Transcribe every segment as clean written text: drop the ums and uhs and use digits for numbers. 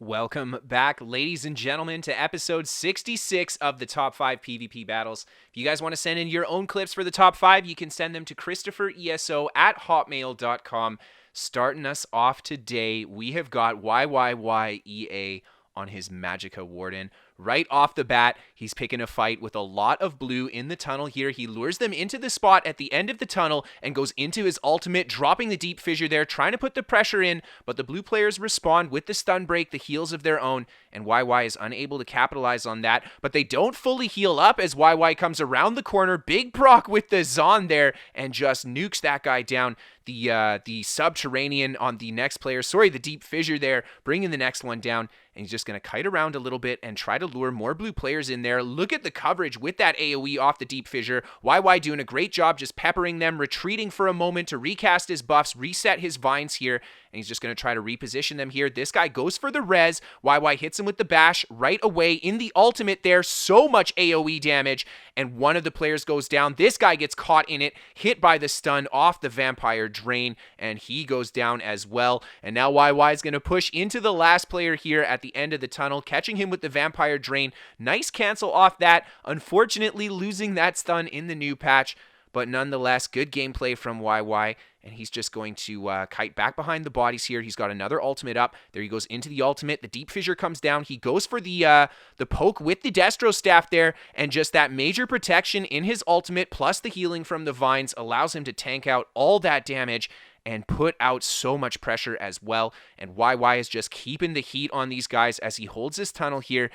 Welcome back, ladies and gentlemen, to episode 66 of the Top 5 PvP Battles. If you guys want to send in your own clips for the top 5, you can send them to CristoferESO at hotmail.com. Starting us off today, we have got YYYEA on his Magicka Warden. Right off the bat, he's picking a fight with a lot of blue in the tunnel here. He lures them into the spot at the end of the tunnel and goes into his ultimate, dropping the deep fissure there, trying to put the pressure in, but the blue players respond with the stun break, the heals of their own, and YY is unable to capitalize on that, but they don't fully heal up as YY comes around the corner. Big proc with the Zon there and just nukes that guy down. The subterranean on the next player, the deep fissure there, bringing the next one down, and he's just going to kite around a little bit and try to lure more blue players in there. Look at the coverage with that AoE off the deep fissure. YY doing a great job just peppering them, retreating for a moment to recast his buffs, reset his vines here, and he's just going to try to reposition them here. This guy goes for the res. YY hits him with the bash right away in the ultimate there. So much AoE damage, and one of the players goes down. This guy gets caught in it, hit by the stun off the vampire drain, and he goes down as well. And now YY is going to push into the last player here at the end of the tunnel, catching him with the vampire drain. Nice cancel off that. Unfortunately, losing that stun in the new patch, but nonetheless, good gameplay from YY, and he's just going to kite back behind the bodies here. He's got another ultimate up. There he goes into the ultimate. The deep fissure comes down. He goes for the poke with the Destro staff there, and just that major protection in his ultimate, plus the healing from the vines, allows him to tank out all that damage and put out so much pressure as well. And YY is just keeping the heat on these guys as he holds his tunnel here.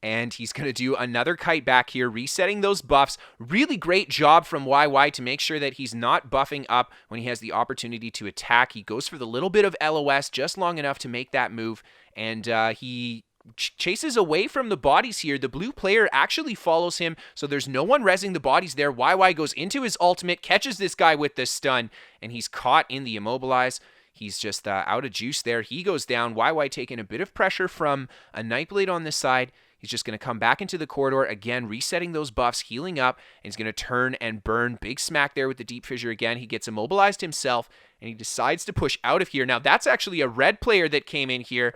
And he's going to do another kite back here, resetting those buffs. Really great job from YY to make sure that he's not buffing up when he has the opportunity to attack. He goes for the little bit of LOS just long enough to make that move, and he chases away from the bodies here. The blue player actually follows him, so there's no one rezzing the bodies there. YY goes into his ultimate, catches this guy with the stun, and he's caught in the immobilize. He's just out of juice there. He goes down. YY taking a bit of pressure from a Nightblade on this side. He's just going to come back into the corridor again, resetting those buffs, healing up, and he's going to turn and burn. Big smack there with the deep fissure again. He gets immobilized himself, and he decides to push out of here. Now, that's actually a red player that came in here,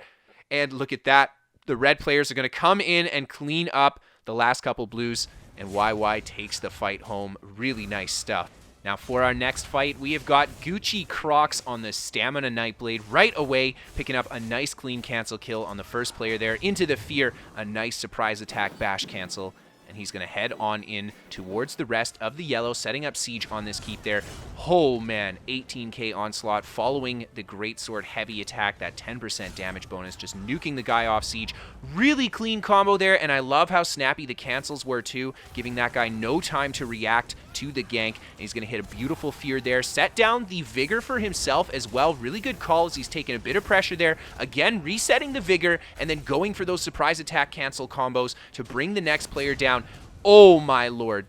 and look at that. The red players are going to come in and clean up the last couple blues, and YY takes the fight home. Really nice stuff. Now for our next fight, we have got Gucci CROCS on the Stamina Nightblade right away, picking up a nice clean cancel kill on the first player there. Into the Fear, a nice surprise attack bash cancel. And he's going to head on in towards the rest of the yellow, setting up siege on this keep there. Oh man, 18k onslaught following the greatsword heavy attack, that 10% damage bonus, just nuking the guy off siege. Really clean combo there, and I love how snappy the cancels were too, giving that guy no time to react to the gank. And he's going to hit a beautiful Fear there, set down the Vigor for himself as well. Really good call as he's taking a bit of pressure there. Again, resetting the Vigor and then going for those surprise attack cancel combos to bring the next player down. Oh my lord.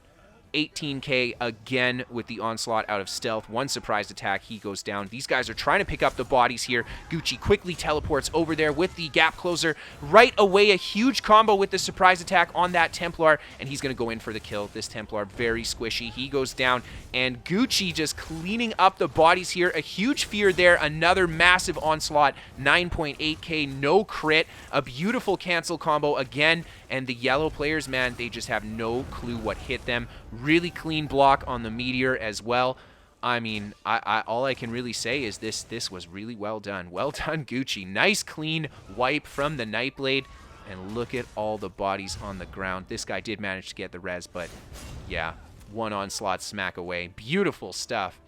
18k again with the onslaught out of stealth. One surprise attack, he goes down. These guys are trying to pick up the bodies here. Gucci quickly teleports over there with the gap closer. Right away, a huge combo with the surprise attack on that Templar, and he's going to go in for the kill. This Templar, very squishy. He goes down, and Gucci just cleaning up the bodies here. A huge Fear there. Another massive onslaught. 9.8k, no crit. A beautiful cancel combo again, and the yellow players, man, they just have no clue what hit them. Really clean block on the Meteor as well. I mean, all I can really say is this was really well done. Well done, Gucci. Nice clean wipe from the Nightblade. And look at all the bodies on the ground. This guy did manage to get the res, but yeah, one onslaught smack away. Beautiful stuff.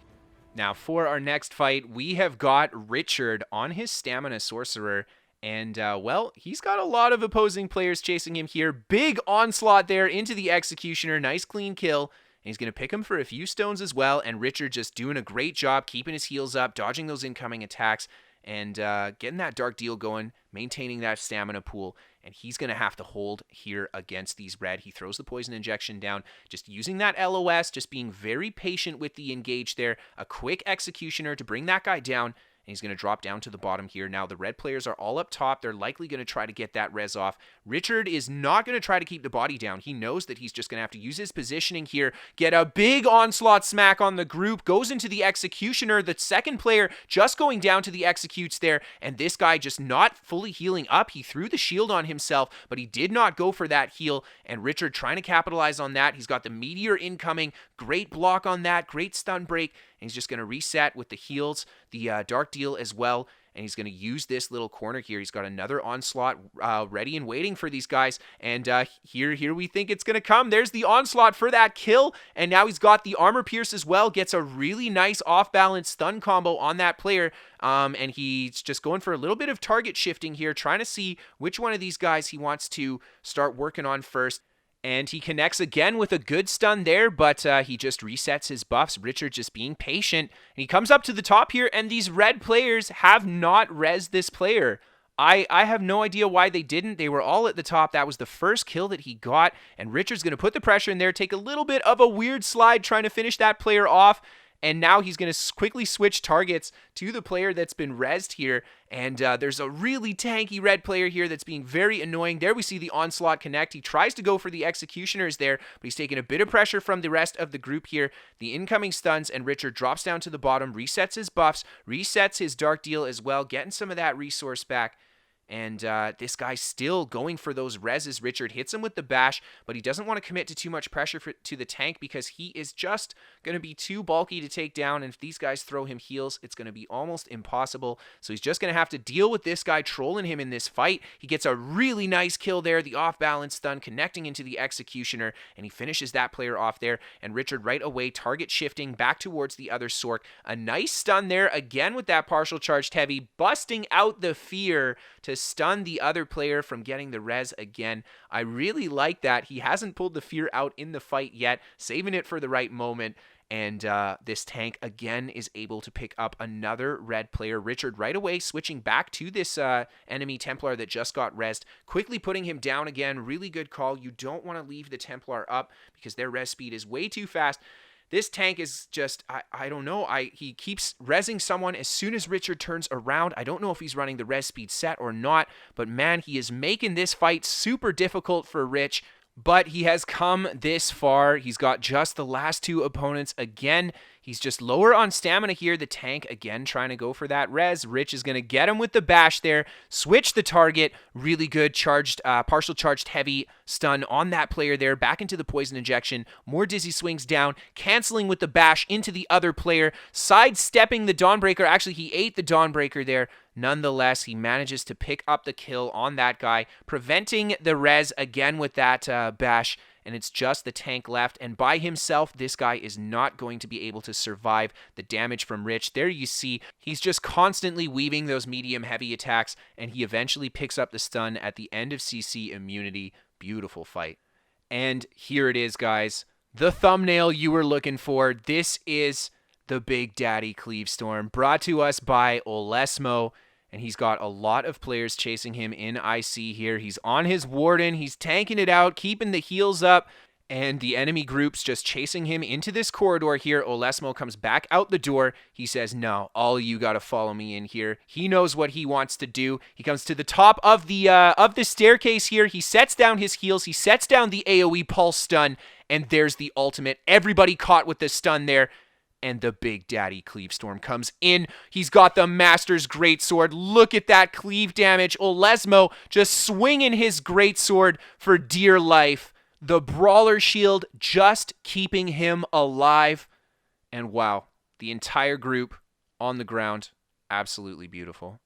Now for our next fight, we have got Richard on his Stamina Sorcerer. And, well, he's got a lot of opposing players chasing him here. Big onslaught there into the Executioner. Nice clean kill. And he's going to pick him for a few stones as well. And Richard just doing a great job keeping his heals up, dodging those incoming attacks, and getting that dark deal going, maintaining that stamina pool. And he's going to have to hold here against these red. He throws the poison injection down, just using that LOS, just being very patient with the engage there. A quick Executioner to bring that guy down. he's going to drop down to the bottom here. Now, the red players are all up top. They're likely going to try to get that res off. Richard is not going to try to keep the body down. He knows that he's just going to have to use his positioning here, get a big onslaught smack on the group, goes into the executioner. The second player just going down to the executes there, and this guy just not fully healing up. He threw the shield on himself, but he did not go for that heal, and Richard trying to capitalize on that. He's got the meteor incoming. Great block on that. Great stun break. And he's just going to reset with the heals, the dark deal as well. And he's going to use this little corner here. He's got another onslaught ready and waiting for these guys. And here we think it's going to come. There's the onslaught for that kill. And now he's got the armor pierce as well. Gets a really nice off-balance stun combo on that player. And he's just going for a little bit of target shifting here, trying to see which one of these guys he wants to start working on first. And he connects again with a good stun there, but he just resets his buffs. Richard just being patient. And he comes up to the top here, and these red players have not rezzed this player. I have no idea why they didn't. They were all at the top. That was the first kill that he got. And Richard's going to put the pressure in there, take a little bit of a weird slide trying to finish that player off. And now he's going to quickly switch targets to the player that's been rezzed here. And there's a really tanky red player here that's being very annoying. There we see the onslaught connect. He tries to go for the executioners there, but he's taking a bit of pressure from the rest of the group here. The incoming stuns, and Richard drops down to the bottom, resets his buffs, resets his dark deal as well, getting some of that resource back. And this guy's still going for those reses. Richard hits him with the bash, but he doesn't want to commit to too much pressure to the tank because he is just going to be too bulky to take down. And if these guys throw him heals, it's going to be almost impossible. So he's just going to have to deal with this guy trolling him in this fight. He gets a really nice kill there, the off-balance stun connecting into the executioner, and he finishes that player off there. And Richard right away target shifting back towards the other Sork. A nice stun there again with that partial charged heavy, busting out the fear to stun the other player from getting the res again. I really like that. He hasn't pulled the fear out in the fight yet, saving it for the right moment. And this tank again is able to pick up another red player. Richard right away switching back to this enemy Templar that just got rezzed, quickly putting him down again. Really good call. You don't want to leave the Templar up because their res speed is way too fast. This tank is just, I don't know. He keeps rezzing someone as soon as Richard turns around. I don't know if he's running the res speed set or not, but man, he is making this fight super difficult for Rich. But he has come this far. He's got just the last two opponents. Again, he's just lower on stamina here. The tank, again, trying to go for that res. Rich is going to get him with the bash there. Switch the target. Really good charged, partial charged heavy stun on that player there. Back into the poison injection. More dizzy swings down. Canceling with the bash into the other player. Sidestepping the Dawnbreaker. Actually, he ate the Dawnbreaker there. Nonetheless, he manages to pick up the kill on that guy, preventing the res again with that bash, and it's just the tank left. And by himself, this guy is not going to be able to survive the damage from Rich. There you see, he's just constantly weaving those medium-heavy attacks, and he eventually picks up the stun at the end of CC immunity. Beautiful fight. And here it is, guys. The thumbnail you were looking for. This is the Big Daddy Cleave Storm, brought to us by Olesmo. And he's got a lot of players chasing him in IC here. He's on his Warden. He's tanking it out, keeping the heals up. And the enemy group's just chasing him into this corridor here. Olesmo comes back out the door. He says, no, all of you got to follow me in here. He knows what he wants to do. He comes to the top of the staircase here. He sets down his heals. He sets down the AoE pulse stun. And there's the ultimate. Everybody caught with the stun there. And the Big Daddy Cleave Storm comes in. He's got the Master's Greatsword. Look at that cleave damage. Olesmo just swinging his Greatsword for dear life. The Brawler Shield just keeping him alive. And wow, the entire group on the ground. Absolutely beautiful.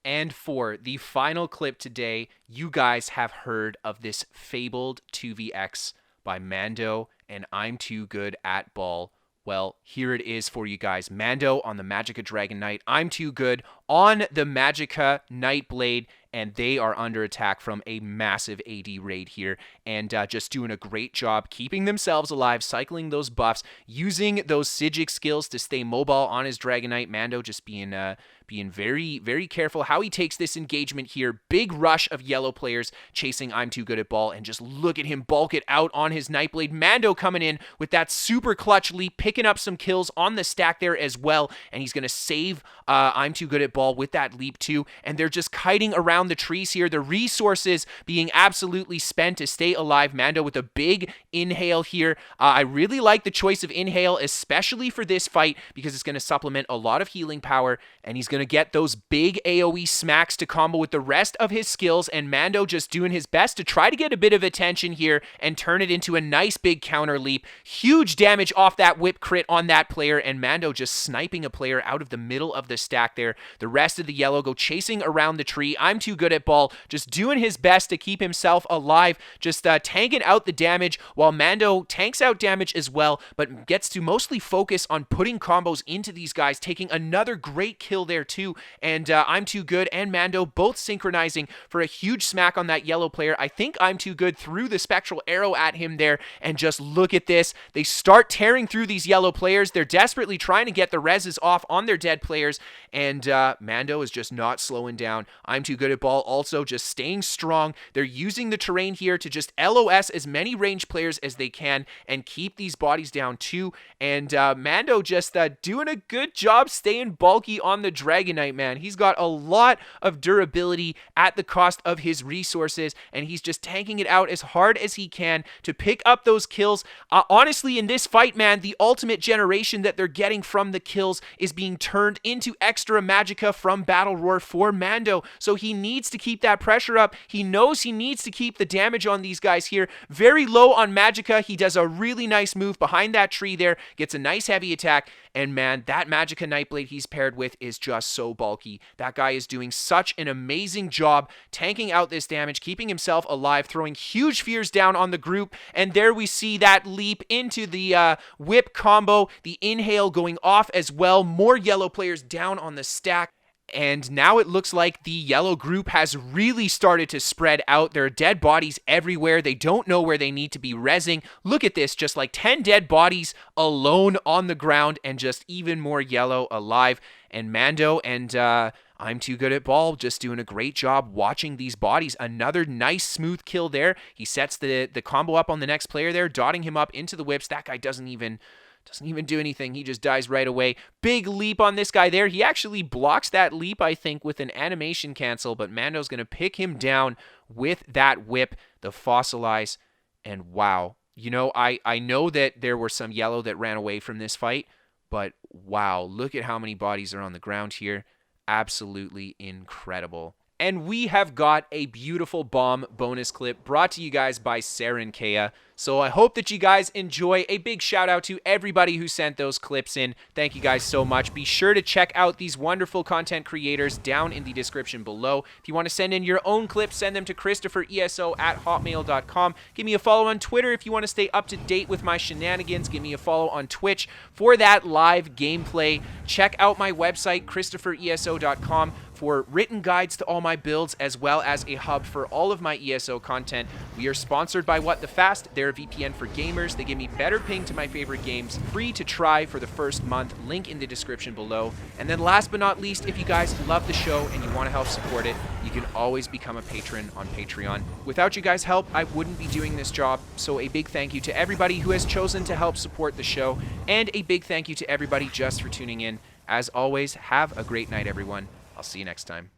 And for the final clip today, you guys have heard of this fabled 2vx by Mando and I'm Too Good at Ball. Well, here it is for you guys. Mando on the Magicka Dragon Knight. I'm Too Good on the Magicka Nightblade. and they are under attack from a massive AD raid here, and just doing a great job keeping themselves alive, cycling those buffs, using those Psijic skills to stay mobile on his Dragonite. Mando just being very, very careful how he takes this engagement here. Big rush of yellow players chasing I'm Too Good at Ball, and just look at him bulk it out on his Nightblade. Mando coming in with that super clutch leap, picking up some kills on the stack there as well, and he's going to save I'm Too Good at Ball with that leap too, and they're just kiting around the trees here. The resources being absolutely spent to stay alive. Mando with a big inhale here. I really like the choice of inhale, especially for this fight, because it's going to supplement a lot of healing power, and he's going to get those big AoE smacks to combo with the rest of his skills, and Mando just doing his best to try to get a bit of attention here and turn it into a nice big counter leap. Huge damage off that whip crit on that player, and Mando just sniping a player out of the middle of the stack there. The rest of the yellow go chasing around the tree. I'm Too Good at Ball just doing his best to keep himself alive, just tanking out the damage, while Mando tanks out damage as well, but gets to mostly focus on putting combos into these guys, taking another great kill there too, and I'm Too Good and Mando both synchronizing for a huge smack on that yellow player. I think I'm Too Good threw the spectral arrow at him there, and just look at this. They start tearing through these yellow players. They're desperately trying to get the reses off on their dead players, and Mando is just not slowing down. I'm Too Good at Ball also just staying strong. They're using the terrain here to just LOS as many range players as they can and keep these bodies down too, and Mando just doing a good job staying bulky on the Dragonite, man. He's got a lot of durability at the cost of his resources, and he's just tanking it out as hard as he can to pick up those kills. Honestly, in this fight, man, the ultimate generation that they're getting from the kills is being turned into extra magicka from Battle Roar for Mando, so he needs to keep that pressure up. He knows he needs to keep the damage on these guys here. Very low on magicka. He does a really nice move behind that tree there, gets a nice heavy attack, and man, that magicka Nightblade he's paired with is just so bulky. That guy is doing such an amazing job tanking out this damage, keeping himself alive, throwing huge fears down on the group, and there we see that leap into the whip combo, the inhale going off as well. More yellow players down on the stack. And now it looks like the yellow group has really started to spread out. There are dead bodies everywhere. They don't know where they need to be rezzing. Look at this, just like 10 dead bodies alone on the ground, and just even more yellow alive. And Mando and I'm Too Good at Ball just doing a great job watching these bodies. Another nice smooth kill there. He sets the combo up on the next player there, dotting him up into the whips. That guy doesn't even do anything. He just dies right away. Big leap on this guy there. He actually blocks that leap, I think, with an animation cancel, but Mando's going to pick him down with that whip, the fossilize, and wow. You know, I know that there were some yellow that ran away from this fight, but wow, look at how many bodies are on the ground here. Absolutely incredible. And we have got a beautiful bomb bonus clip brought to you guys by xSerinkayAx. So I hope that you guys enjoy. A big shout out to everybody who sent those clips in. Thank you guys so much. Be sure to check out these wonderful content creators down in the description below. If you want to send in your own clips, send them to CristoferESO@hotmail.com. Give me a follow on Twitter if you want to stay up to date with my shenanigans. Give me a follow on Twitch for that live gameplay. Check out my website, CristoferESO.com, for written guides to all my builds, as well as a hub for all of my ESO content. We are sponsored by What the Fast. They're a VPN for gamers. They give me better ping to my favorite games, free to try for the first month, link in the description below. And then last but not least, if you guys love the show and you want to help support it, you can always become a patron on Patreon. Without you guys' help, I wouldn't be doing this job, so a big thank you to everybody who has chosen to help support the show, and a big thank you to everybody just for tuning in. As always, have a great night, everyone. I'll see you next time.